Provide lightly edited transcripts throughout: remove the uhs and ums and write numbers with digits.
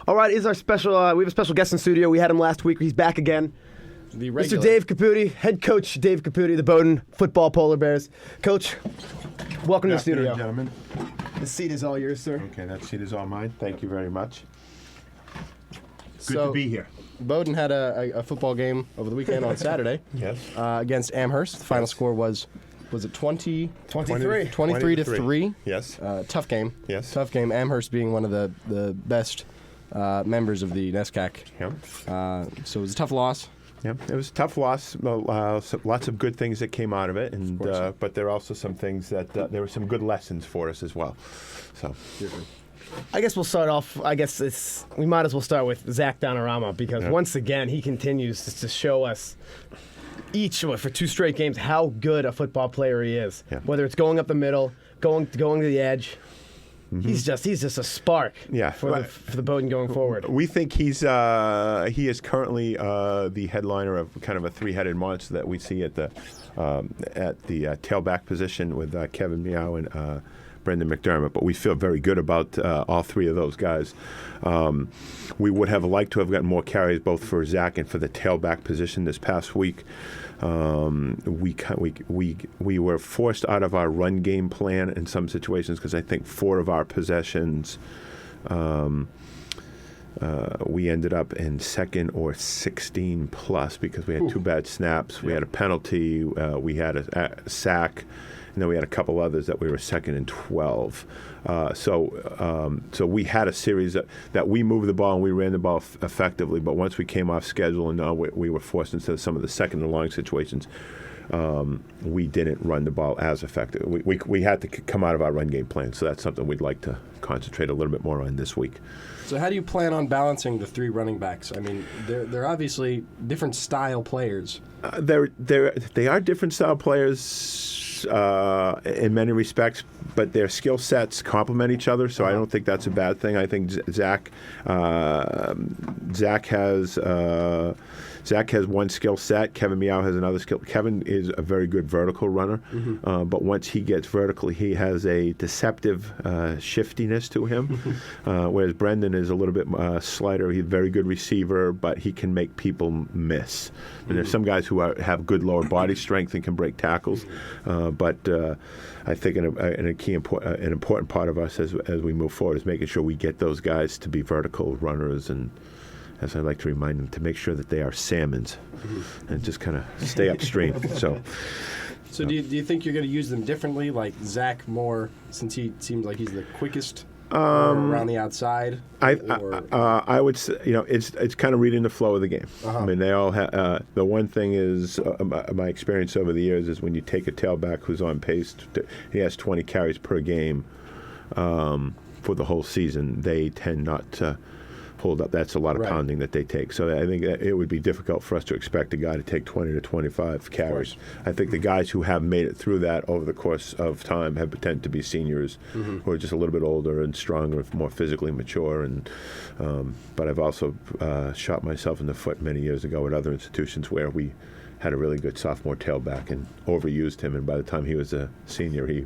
All right, is our special. We have a special guest in studio. We had him last week. He's back again. Mr. Dave Caputi, head coach Dave Caputi, the Bowdoin football Polar Bears. Coach, welcome to the studio. Gentlemen. The seat is all yours, sir. Okay, that seat is all mine. Thank you very much. Good So, to be here. Bowdoin had a football game over the weekend on Saturday Yes. against Amherst. The final score was it 23 to 3? Yes. Tough game. Yes. Tough game. Amherst being one of the best members of the NESCAC. Yeah. So it was a tough loss. Yeah, it was a tough loss. Lots of good things that came out of it, and but there are also some things that there were some good lessons for us as well. So, I guess we'll start off. We might as well start with Zach Donorama because once again he continues to show us for 2 straight games how good a football player he is. Yeah. Whether it's going up the middle, going to the edge. Mm-hmm. He's just a spark for the Bowdoin going forward. We think he is currently the headliner of kind of a 3-headed monster that we see at the tailback position with Kevin Meow and Brendan McDermott. But we feel very good about all 3 of those guys. We would have liked to have gotten more carries both for Zach and for the tailback position this past week. We were forced out of our run game plan in some situations because I think 4 of our possessions we ended up in second or 16 plus because we had 2 bad snaps. We had a penalty. We had a sack. And then we had a couple others that we were second and 12. So we had a series that we moved the ball and we ran the ball effectively. But once we came off schedule and we were forced into some of the second and long situations, we didn't run the ball as effective. We had to come out of our run game plan. So that's something we'd like to concentrate a little bit more on this week. So how do you plan on balancing the 3 running backs? I mean, they're obviously different style players. They are different style players. In many respects, but their skill sets complement each other, so I don't think that's a bad thing. I think Zach has one skill set. Kevin Meow has another skill. Kevin is a very good vertical runner, but once he gets vertical, he has a deceptive shiftiness to him, whereas Brendan is a little bit slighter. He's a very good receiver, but he can make people miss. And there's some guys who have good lower body strength and can break tackles, but I think an important part of us as we move forward is making sure we get those guys to be vertical runners, and as I like to remind them, to make sure that they are salmons and just kind of stay upstream. So do you think you're going to use them differently, like Zach more, since he seems like he's the quickest? Around the outside? I would say, it's kind of reading the flow of the game. I mean, they all have. The one thing is, my experience over the years is when you take a tailback who's on pace, he has 20 carries per game for the whole season, they tend not to hold up. That's a lot of pounding that they take. So I think that it would be difficult for us to expect a guy to take 20 to 25 carries. I think the guys who have made it through that over the course of time have tended to be seniors who are just a little bit older and stronger, more physically mature. And but I've also shot myself in the foot many years ago at other institutions where we had a really good sophomore tailback and overused him. And by the time he was a senior, he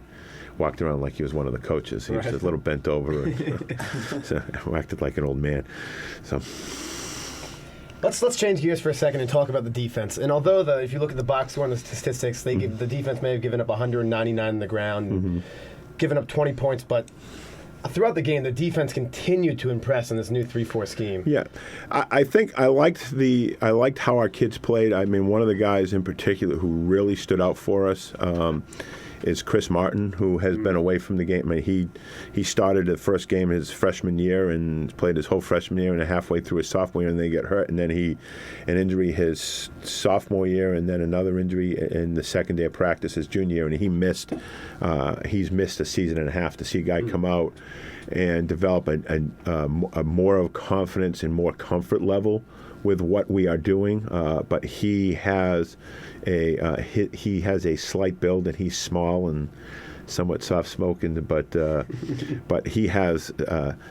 walked around like he was one of the coaches. He was just a little bent over and so acted like an old man. So let's change gears for a second and talk about the defense. And although if you look at the box score and the statistics, the defense may have given up 199 on the ground, given up 20 points, but throughout the game, the defense continued to impress in this new 3-4 scheme. Yeah, I think I liked how our kids played. I mean, one of the guys in particular who really stood out for us is Chris Martin, who has been away from the game. I mean, he started the first game his freshman year and played his whole freshman year, and halfway through his sophomore year, and they get hurt, and then an injury his sophomore year, and then another injury in the second day of practice his junior year, and he's missed a season and a half. To see a guy come out and develop a more of confidence and more comfort level with what we are doing, but he has a slight build, and he's small and somewhat soft-spoken, but he has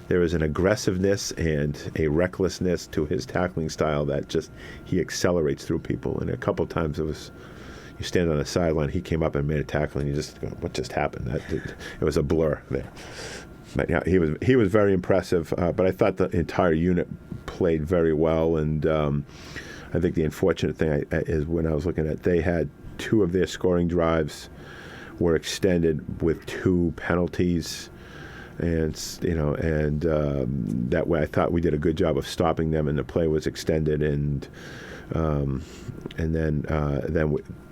there is an aggressiveness and a recklessness to his tackling style that just he accelerates through people. And a couple of times you stand on the sideline, he came up and made a tackle, and you just go, what just happened? It was a blur there. But yeah, he was very impressive. But I thought the entire unit played very well, and I think the unfortunate thing is when I was looking at, they had 2 of their scoring drives were extended with 2 penalties, and that way I thought we did a good job of stopping them, and the play was extended, and then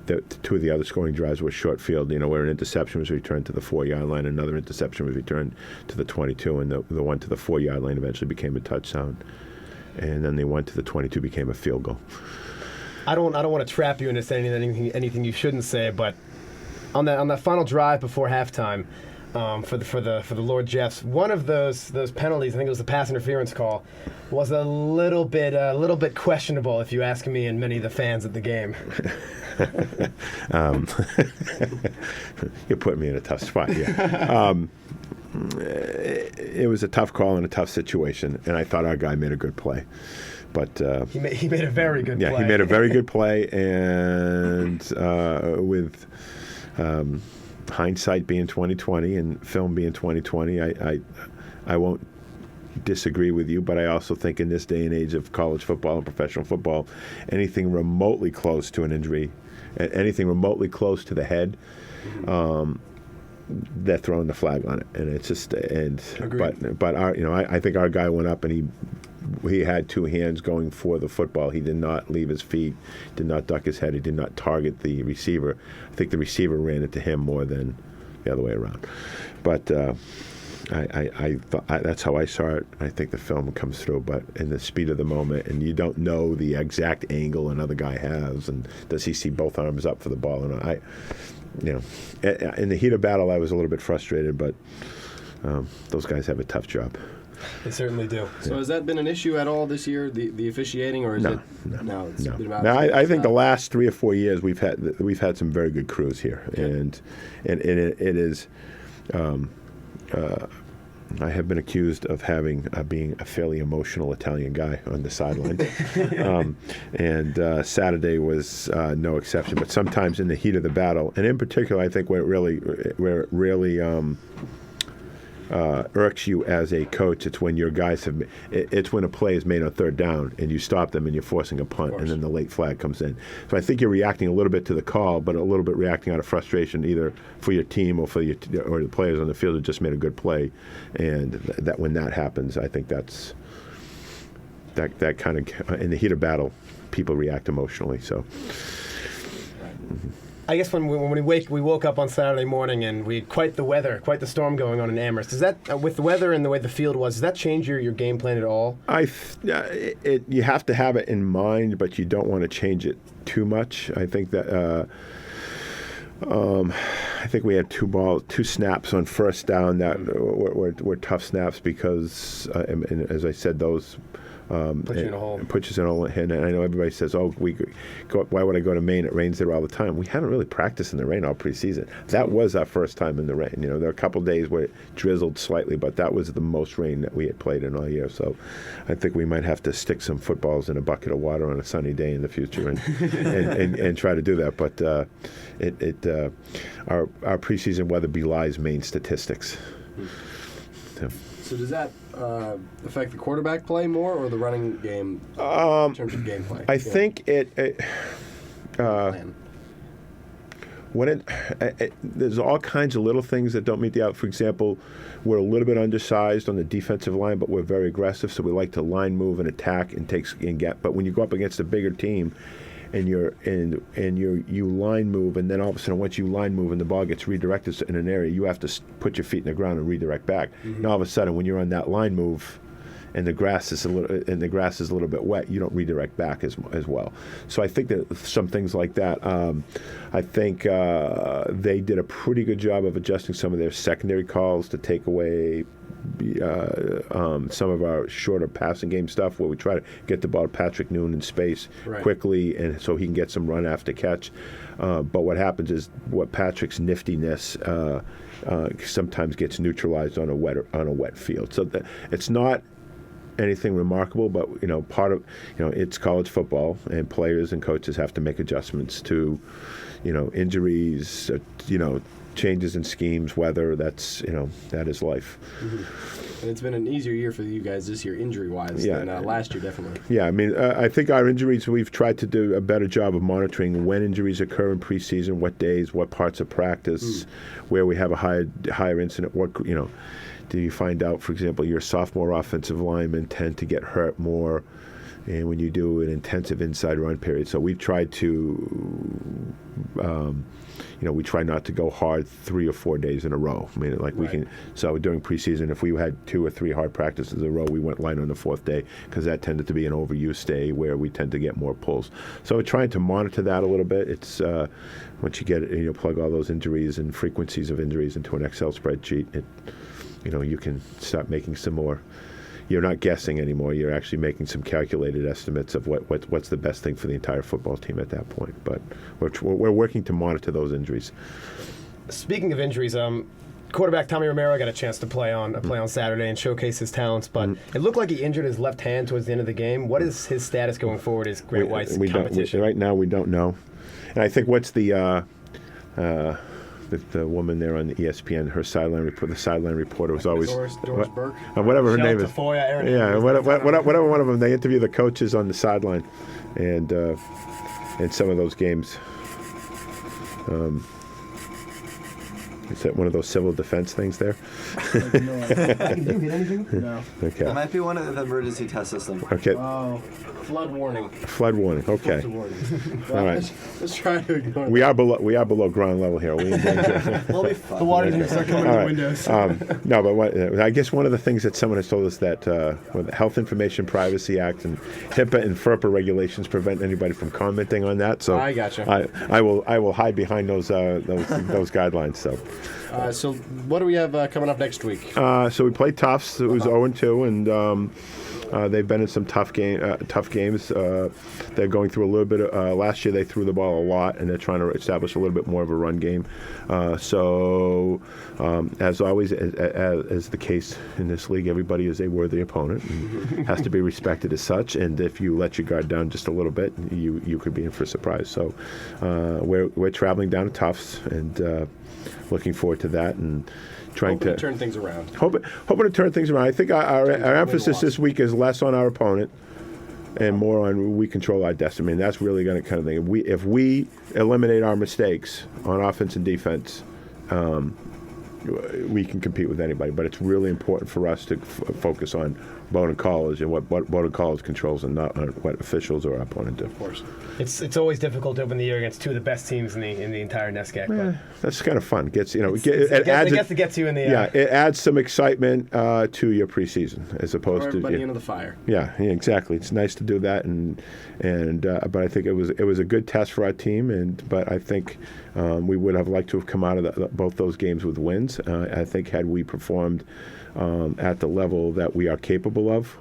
the 2 of the other scoring drives were short field, where an interception was returned to the 4-yard line, another interception was returned to the 22, and the one to the 4-yard line eventually became a touchdown, and then the one to the 22 became a field goal. I don't want to trap you into saying anything you shouldn't say, but on that final drive before halftime, for the Lord Jeffs, one of those penalties, I think it was the pass interference call, was a little bit questionable, if you ask me and many of the fans at the game. You put me in a tough spot. Yeah. It was a tough call and a tough situation, and I thought our guy made a good play. But he made a very good play. Yeah, he made a very good play, and with hindsight being 20/20 and film being 20/20, I won't disagree with you, but I also think in this day and age of college football and professional football, anything remotely close to an injury, anything remotely close to the head, they're throwing the flag on it, and it's just but our, I think our guy went up and he had 2 hands going for the football. He did not leave his feet, did not duck his head, he did not target the receiver. I think the receiver ran into him more than the other way around. But I thought that's how I saw it. I think the film comes through, but in the speed of the moment, and you don't know the exact angle another guy has, and does he see both arms up for the ball? And in the heat of battle, I was a little bit frustrated, but those guys have a tough job. They certainly do. So has that been an issue at all this year, the officiating, or is it? No. It's been about. No, I think the last 3 or 4 years we've had some very good crews here, and it is. I have been accused of being a fairly emotional Italian guy on the sideline, and Saturday was no exception. But sometimes in the heat of the battle, and in particular, I think where it really irks you as a coach, it's when your guys it's when a play is made on 3rd down and you stop them and you're forcing a punt, and then the late flag comes in. So I think you're reacting a little bit to the call, but a little bit reacting out of frustration, either for your team or or the players on the field who just made a good play. And that when that happens, I think that kind of, in the heat of battle, people react emotionally. So. I guess when we woke up on Saturday morning and we had quite the storm going on in Amherst. Does that, with the weather and the way the field was, does that change your game plan at all? You have to have it in mind, but you don't want to change it too much. I think that I think we had 2 snaps on 1st down that were tough snaps because, and as I said, those. Puts you in a hole. Puts us in a hole. And I know everybody says, why would I go to Maine? It rains there all the time. We haven't really practiced in the rain all preseason. That was our first time in the rain. There were a couple days where it drizzled slightly, but that was the most rain that we had played in all year. So I think we might have to stick some footballs in a bucket of water on a sunny day in the future and try to do that. But our preseason weather belies Maine statistics. So does that affect the quarterback play more or the running game in terms of gameplay? I think there's all kinds of little things that don't meet the out. For example, we're a little bit undersized on the defensive line, but we're very aggressive, so we like to line move and attack and get. But when you go up against a bigger team, and you line move, and then all of a sudden, once you line move and the ball gets redirected in an area, you have to put your feet in the ground and redirect back. And all of a sudden, when you're on that line move, and the grass is a little bit wet, you don't redirect back as well. So I think that some things like that. I think they did a pretty good job of adjusting some of their secondary calls to take away some of our shorter passing game stuff, where we try to get the ball to Patrick Noon in space quickly, and so he can get some run after catch. But what happens is Patrick's niftiness sometimes gets neutralized on a wet field. So it's not anything remarkable, but part of it's college football, and players and coaches have to make adjustments to injuries, changes in schemes, weather. That is life. And it's been an easier year for you guys this year, injury-wise, than last year, definitely. Yeah, I mean, I think our injuries, we've tried to do a better job of monitoring when injuries occur in preseason, what days, what parts of practice, where we have a higher incident. Do you find out, for example, your sophomore offensive linemen tend to get hurt more, and when you do an intensive inside run period. So we've tried to, we try not to go hard 3 or 4 days in a row. I mean, we can. So during preseason, if we had 2 or 3 hard practices in a row, we went light on the 4th day because that tended to be an overuse day where we tend to get more pulls. So we're trying to monitor that a little bit. It's once you get plug all those injuries and frequencies of injuries into an Excel spreadsheet, you can start making some more. You're not guessing anymore. You're actually making some calculated estimates of what's the best thing for the entire football team at that point. But we're working to monitor those injuries. Speaking of injuries, quarterback Tommy Romero got a chance to play on Saturday and showcase his talents, but it looked like he injured his left hand towards the end of the game. What is his status going forward? Is Grant White's competition? Right now, we don't know. And I think what's the woman there on the ESPN, her the sideline reporter was always Doris Burke, whatever her name is. Tafoya, whatever one of them. They interview the coaches on the sideline, and in some of those games. Is that one of those civil defense things there? Can you hit anything? No. Okay. That might be one of the emergency test system. Okay. Oh, flood warning. Flood warning. Okay. All right. Let's try to ignore We are below ground level here. We in danger. We'll be fine. The water's going to start coming in the windows. No, but I guess one of the things that someone has told us that with the Health Information Privacy Act and HIPAA and FERPA regulations prevent anybody from commenting on that. So I gotcha. I will hide behind those guidelines. So what do we have coming up next week? So we played Tufts. It was 0-2, and they've been in some tough games. They're going through a little bit of, last year they threw the ball a lot, and they're trying to establish a little bit more of a run game. So as always, as the case in this league, everybody is a worthy opponent and has to be respected as such. And if you let your guard down just a little bit, you could be in for a surprise. So we're traveling down to Tufts and looking forward to that and trying to turn things around. Hoping to turn things around. I think our emphasis this week is less on our opponent and more on we control our destiny. And that's really going to kind of thing. If we eliminate our mistakes on offense and defense, we can compete with anybody. But it's really important for us to focus on Bowdoin College and what Bowdoin College controls and not on what officials or our opponent do. Of course. It's always difficult to open the year against 2 of the best teams in the entire NESCAC. Yeah, that's kind of fun. It gets to get you in the it adds some excitement to your preseason as opposed to everybody into the fire. Yeah, exactly. It's nice to do that, but I think it was a good test for our team, but I think we would have liked to have come out of both those games with wins. I think had we performed at the level that we are capable of,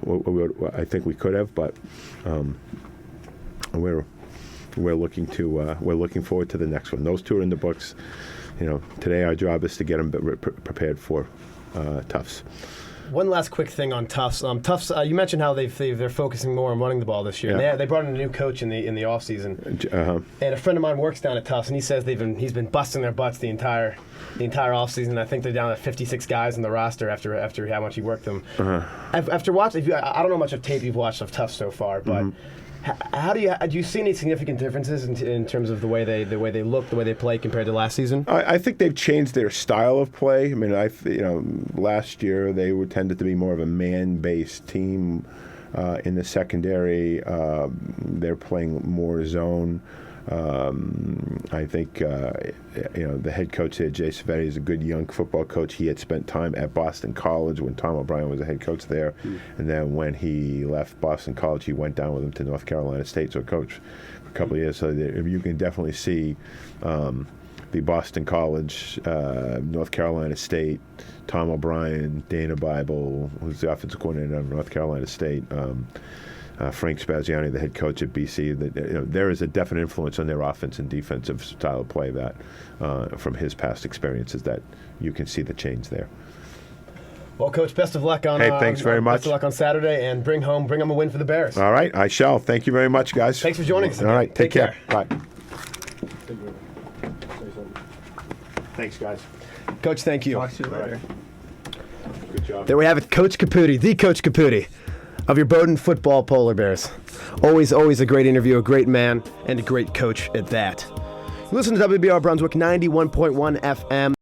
I think we could have, but we're looking forward to the next one. Those 2 are in the books. Today our job is to get them prepared for Tufts. One last quick thing on Tufts. Tufts, you mentioned how they're focusing more on running the ball this year. Yeah. And they brought in a new coach in the offseason. And a friend of mine works down at Tufts, and he says he's been busting their butts the entire offseason. I think they're down at 56 guys in the roster after how much he worked them. After watching, I don't know how much of tape you've watched of Tufts so far, but. How do you see any significant differences in terms of the way they look, the way they play compared to last season? I think they've changed their style of play. I mean, last year they tended to be more of a man-based team. In the secondary, they're playing more zone. I think the head coach there, Jay Savetti, is a good young football coach. He had spent time at Boston College when Tom O'Brien was the head coach there, and then when he left Boston College, he went down with him to North Carolina State, so coach for a couple of years. So you can definitely see the Boston College, North Carolina State, Tom O'Brien, Dana Bible, who's the offensive coordinator of North Carolina State. Frank Spaziani, the head coach at BC, there is a definite influence on their offense and defensive style of play that, from his past experiences, that you can see the change there. Well, Coach, best of luck on. Hey, thanks very much. Best of luck on Saturday, and bring them a win for the Bears. All right, I shall. Thank you very much, guys. Thanks for joining us. All right, take care. Bye. Thanks, guys. Coach, thank you. Talk to you later. Good job. There we have it, Coach Caputi, the Coach Caputi of your Bowdoin football Polar Bears. Always a great interview, a great man, and a great coach at that. You listen to WBR Brunswick 91.1 FM.